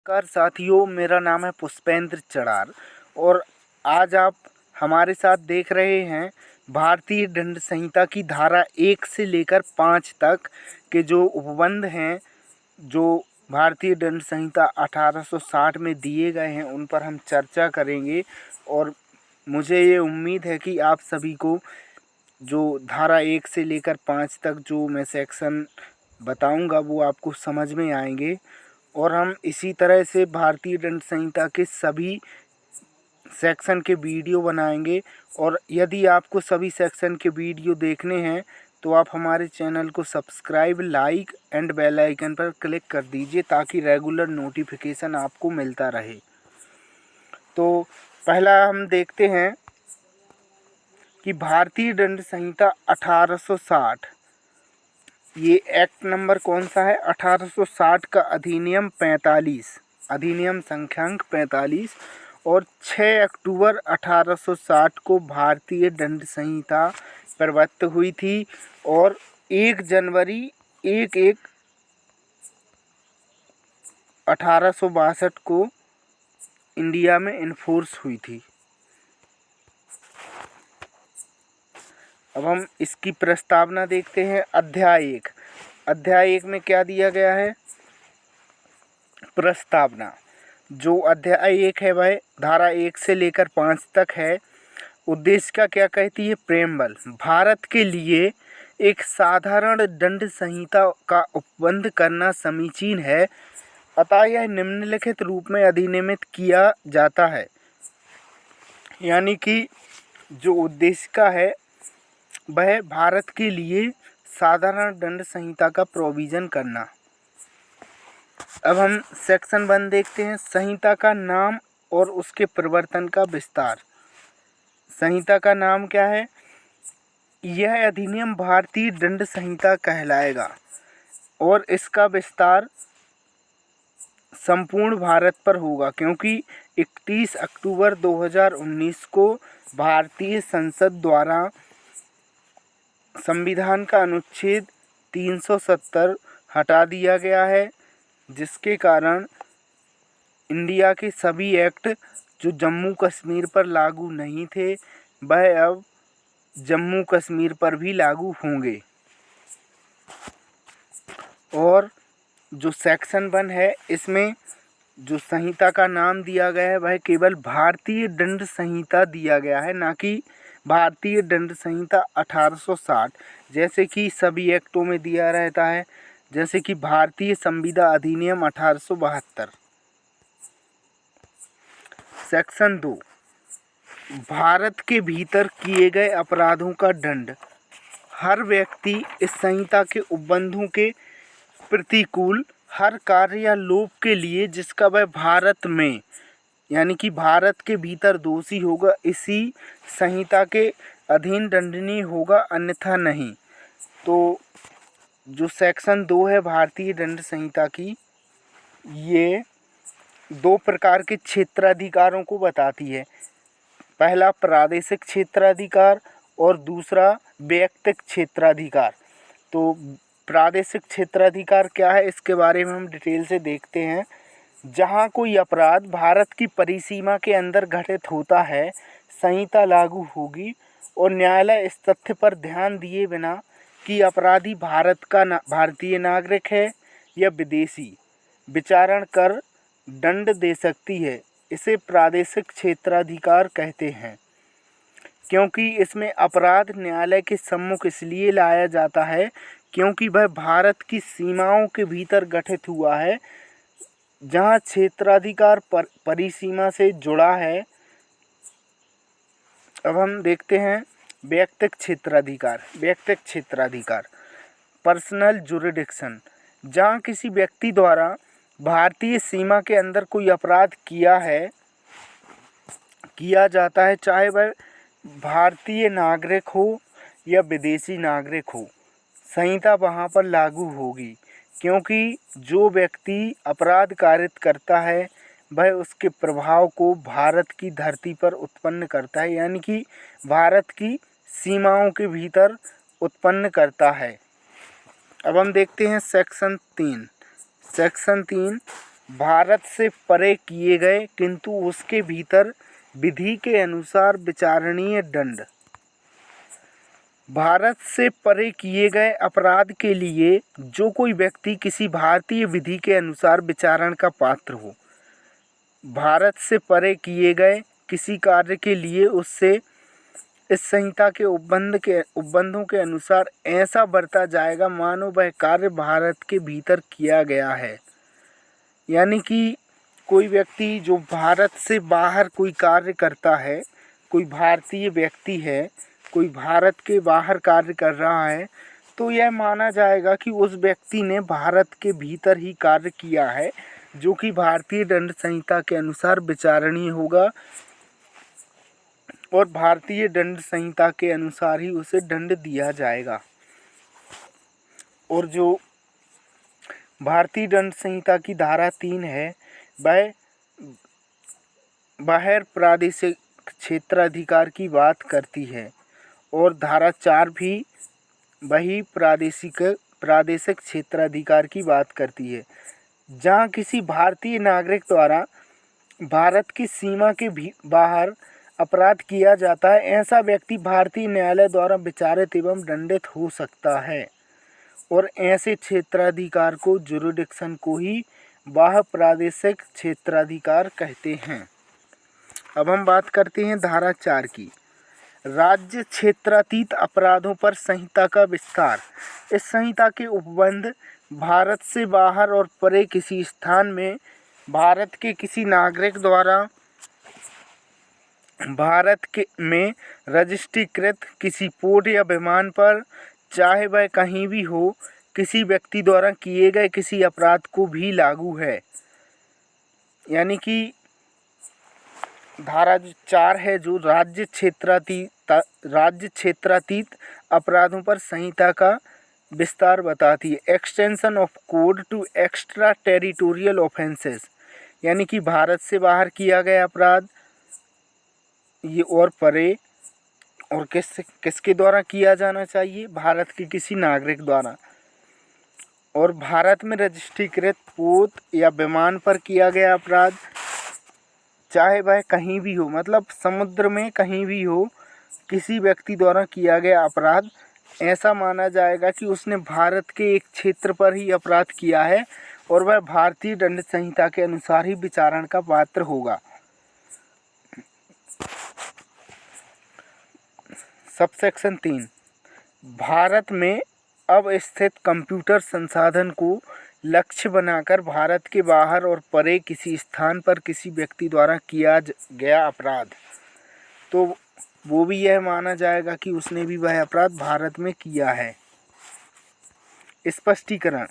नमस्कार साथियों, मेरा नाम है पुष्पेंद्र चड़ार और आज आप हमारे साथ देख रहे हैं भारतीय दंड संहिता की धारा 1 से लेकर 5 तक के जो उपबंध हैं, जो भारतीय दंड संहिता 1860 में दिए गए हैं, उन पर हम चर्चा करेंगे। और मुझे ये उम्मीद है कि आप सभी को जो धारा 1 से लेकर 5 तक जो मैं सेक्शन बताऊंगा वो आपको समझ में आएंगे। और हम इसी तरह से भारतीय दंड संहिता के सभी सेक्शन के वीडियो बनाएंगे। और यदि आपको सभी सेक्शन के वीडियो देखने हैं तो आप हमारे चैनल को subscribe, like and bell icon पर क्लिक कर दीजिए ताकि रेगुलर नोटिफिकेशन आपको मिलता रहे। तो पहला हम देखते हैं कि भारतीय दंड संहिता 1860, ये एक्ट नंबर कौन सा है? 1860 का अधिनियम 45, अधिनियम संख्यांक 45। और 6 अक्टूबर 1860 को भारतीय दंड संहिता प्रवर्तित हुई थी और 1 जनवरी 1862 को इंडिया में इन्फोर्स हुई थी। अब हम इसकी प्रस्तावना देखते हैं। अध्याय 1 में क्या दिया गया है? प्रस्तावना। जो अध्याय 1 है वह धारा 1 से लेकर 5 तक है। उद्देश्य का क्या कहती है? प्रेमबल। भारत के लिए एक साधारण दंड संहिता का उपबंध करना समीचीन है, अतः यह निम्नलिखित रूप में अधिनियमित किया जाता है। यानी कि जो उद्देश्य का है वह भारत के लिए साधारण दंड संहिता का प्रोविज़न करना। अब हम सेक्शन 1 देखते हैं। संहिता का नाम और उसके प्रवर्तन का विस्तार। संहिता का नाम क्या है? यह अधिनियम भारतीय दंड संहिता कहलाएगा और इसका विस्तार संपूर्ण भारत पर होगा, क्योंकि 31 अक्टूबर 2019 को भारतीय संसद द्वारा संविधान का अनुच्छेद 370 हटा दिया गया है, जिसके कारण इंडिया के सभी एक्ट जो जम्मू कश्मीर पर लागू नहीं थे वह अब जम्मू कश्मीर पर भी लागू होंगे। और जो सेक्शन 1 है इसमें जो संहिता का नाम दिया गया है वह केवल भारतीय दंड संहिता दिया गया है, ना कि भारतीय दंड संहिता 1860 जैसे कि सभी एक्टों में दिया रहता है, जैसे कि भारतीय संविदा अधिनियम 1872। सेक्शन 2, भारत के भीतर किए गए अपराधों का दंड। हर व्यक्ति इस संहिता के उपबंधों के प्रतिकूल हर कार्य या लोभ के लिए जिसका वह भारत में यानी कि भारत के भीतर दोषी होगा, इसी संहिता के अधीन दंडनीय होगा, अन्यथा नहीं। तो जो सेक्शन 2 है भारतीय दंड संहिता की, ये 2 प्रकार के क्षेत्राधिकारों को बताती है। पहला प्रादेशिक क्षेत्राधिकार और दूसरा वैयक्तिक क्षेत्राधिकार। तो प्रादेशिक क्षेत्राधिकार क्या है, इसके बारे में हम डिटेल से देखते हैं। जहाँ कोई अपराध भारत की परिसीमा के अंदर घटित होता है, संहिता लागू होगी और न्यायालय इस तथ्य पर ध्यान दिए बिना कि अपराधी भारतीय नागरिक है या विदेशी, विचारण कर दंड दे सकती है। इसे प्रादेशिक क्षेत्राधिकार कहते हैं, क्योंकि इसमें अपराध न्यायालय के सम्मुख इसलिए लाया जाता है क्योंकि वह भारत की सीमाओं के भीतर गठित हुआ है, जहां क्षेत्राधिकार परिसीमा से जुड़ा है। अब हम देखते हैं वैयक्तिक क्षेत्राधिकार। Personal jurisdiction. जहां किसी व्यक्ति द्वारा भारतीय सीमा के अंदर कोई अपराध किया जाता है, चाहे वह भारतीय नागरिक हो या विदेशी नागरिक हो, संहिता वहां पर लागू होगी, क्योंकि जो व्यक्ति अपराध कारित करता है वह उसके प्रभाव को भारत की धरती पर उत्पन्न करता है, यानी कि भारत की सीमाओं के भीतर उत्पन्न करता है। अब हम देखते हैं सेक्शन 3। भारत से परे किए गए किंतु उसके भीतर विधि के अनुसार विचारणीय दंड। भारत से परे किए गए अपराध के लिए जो कोई व्यक्ति किसी भारतीय विधि के अनुसार विचारण का पात्र हो, भारत से परे किए गए किसी कार्य के लिए उससे इस संहिता के उपबंधों के अनुसार ऐसा बरता जाएगा मानो वह कार्य भारत के भीतर किया गया है। यानी कि कोई व्यक्ति जो भारत से बाहर कोई कार्य करता है, कोई भारतीय व्यक्ति है, कोई भारत के बाहर कार्य कर रहा है, तो यह माना जाएगा कि उस व्यक्ति ने भारत के भीतर ही कार्य किया है, जो कि भारतीय दंड संहिता के अनुसार विचारणीय होगा और भारतीय दंड संहिता के अनुसार ही उसे दंड दिया जाएगा। और जो भारतीय दंड संहिता की धारा 3 है, वह बाहर प्रादेशिक क्षेत्राधिकार की बात करती है और धारा 4 भी वही प्रादेशिक क्षेत्राधिकार की बात करती है। जहाँ किसी भारतीय नागरिक द्वारा भारत की सीमा के बाहर अपराध किया जाता है, ऐसा व्यक्ति भारतीय न्यायालय द्वारा विचारित एवं दंडित हो सकता है और ऐसे क्षेत्राधिकार को जुरिडिक्शन को ही बाह्य प्रादेशिक क्षेत्राधिकार कहते हैं। अब हम बात करते हैं धारा 4 की, राज्य क्षेत्रातीत अपराधों पर संहिता का विस्तार। इस संहिता के उपबंध भारत से बाहर और परे किसी स्थान में भारत के किसी नागरिक द्वारा भारत के में रजिस्ट्रीकृत किसी पोर्ट या विमान पर, चाहे वह कहीं भी हो, किसी व्यक्ति द्वारा किए गए किसी अपराध को भी लागू है। यानी कि धारा 4 है जो राज्य क्षेत्रातीत अपराधों पर संहिता का विस्तार बताती है। Extension of code to extra territorial offences, यानी कि भारत से बाहर किया गया अपराध ये और परे और किसके द्वारा किया जाना चाहिए, भारत के किसी नागरिक द्वारा, और भारत में रजिस्ट्रीकृत पोत या विमान पर किया गया अपराध, चाहे वह कहीं भी हो, मतलब समुद्र में कहीं भी हो, किसी व्यक्ति द्वारा किया गया अपराध ऐसा माना जाएगा कि उसने भारत के एक क्षेत्र पर ही अपराध किया है और वह भारतीय दंड संहिता के अनुसार ही विचारण का पात्र होगा। सबसेक्शन 3, भारत में अवस्थित कंप्यूटर संसाधन को लक्ष्य बनाकर भारत के बाहर और परे किसी स्थान पर किसी व्यक्ति द्वारा किया गया अपराध, तो वो भी यह माना जाएगा कि उसने भी वह अपराध भारत में किया है। स्पष्टीकरण,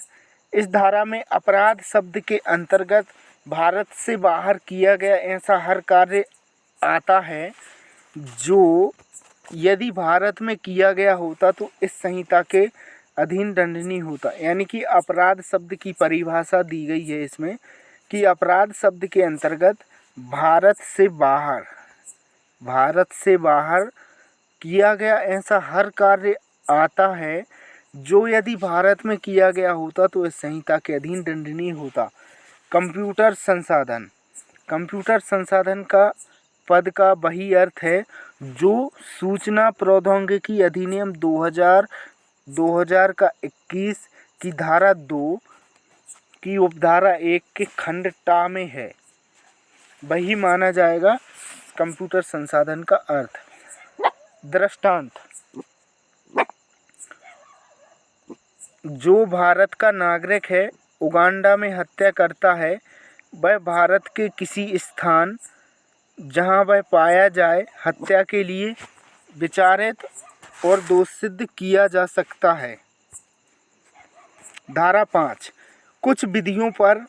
इस धारा में अपराध शब्द के अंतर्गत भारत से बाहर किया गया ऐसा हर कार्य आता है जो यदि भारत में किया गया होता तो इस संहिता के अधीन दंडनीय होता। यानी कि अपराध शब्द की परिभाषा दी गई है इसमें कि अपराध शब्द के अंतर्गत भारत से बाहर किया गया ऐसा हर कार्य आता है जो यदि भारत में किया गया होता तो इस संहिता के अधीन दंडनीय होता। कंप्यूटर संसाधन का पद का वही अर्थ है जो सूचना प्रौद्योगिकी अधिनियम 2000 का 21 की धारा 2 की उपधारा 1 के खंड टा में है, वही माना जाएगा कंप्यूटर संसाधन का अर्थ। दृष्टांत, जो भारत का नागरिक है उगांडा में हत्या करता है, वह भारत के किसी स्थान जहां वह पाया जाए हत्या के लिए विचारित और दोष सिद्ध किया जा सकता है। धारा 5, कुछ विधियों पर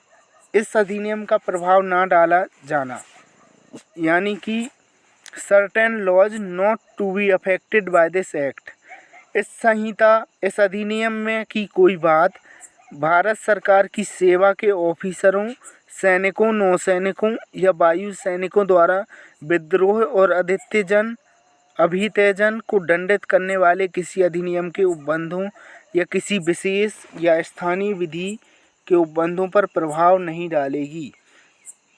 इस अधिनियम का प्रभाव न डाला जाना, यानी कि certain laws not to be affected by this act. इस अधिनियम में की कोई बात भारत सरकार की सेवा के ऑफिसरों, सैनिकों, नौसैनिकों या वायु सैनिकों द्वारा विद्रोह और अभित्यजन को दंडित करने वाले किसी अधिनियम के उपबंधों या किसी विशेष या स्थानीय विधि के उपबंधों पर प्रभाव नहीं डालेगी।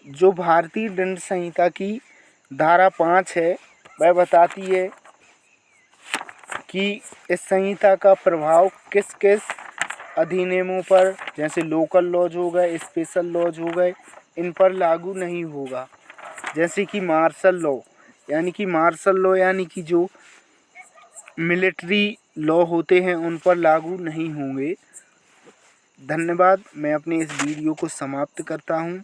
जो भारतीय दंड संहिता की धारा 5 है वह बताती है कि इस संहिता का प्रभाव किस किस अधिनियमों पर, जैसे लोकल लॉज हो गए, स्पेशल लॉज हो गए, इन पर लागू नहीं होगा। जैसे कि मार्शल लॉ यानी कि जो मिलिट्री लॉ होते हैं उन पर लागू नहीं होंगे। धन्यवाद। मैं अपने इस वीडियो को समाप्त करता हूँ।